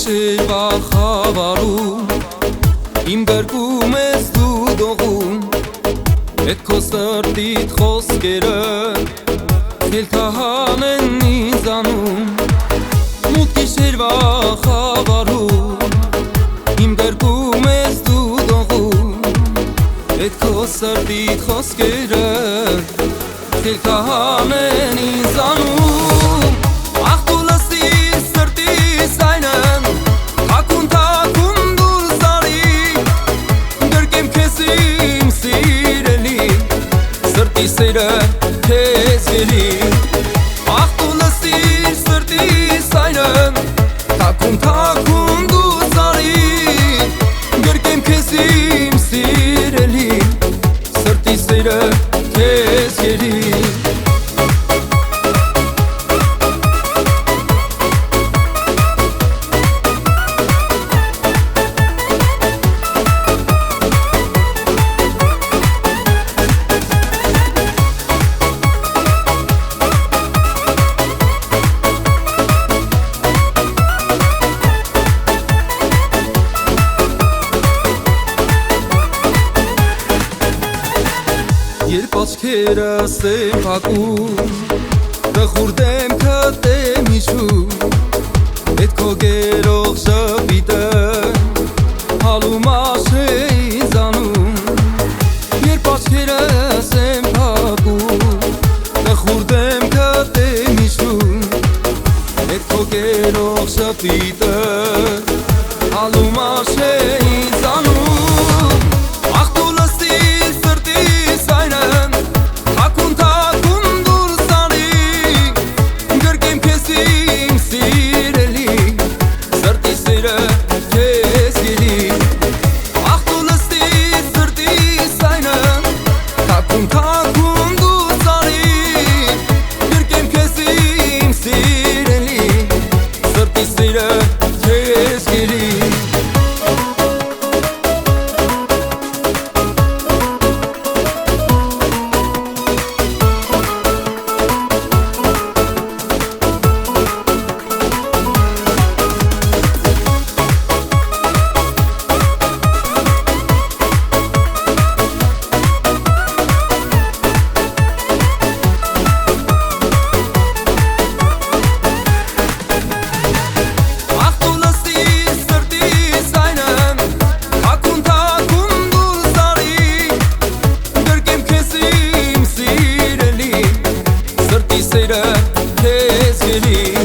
գիշերվա խավարում իմ գրկում ես դու դողում Էդ քո սրտիդ խոսքերը Քելքահան են ինձանում Մութ գիշերվա խավարում իմ գրկում ես դու դողում Էդ քո սրտիդ խոսքերը Քելքահան են ինձանում Ախ դու լսիր սրտիս այնը Թաքուն թաքուն դուրս տարի Գրկեմ քեզ իմ սիրելի Սրտի սերը քեզ գերի Ախ դու լսիր սրտիս այնը Թաքուն թաքուն դուրս տարի Գրկեմ քեզ իմ սիրելի Սրտի սերը քեզ գերի Երբ աչքերս եմ փակում Տխուր դեմքդ եմ հիշում Էդ քո գերող շպիտը Հալում աշեի զանում Երբ աչքերս եմ փակում Տխուր դեմքդ եմ հիշում Էդ քո գերող շպիտը Հալում աշեի զանում Քեզ գերի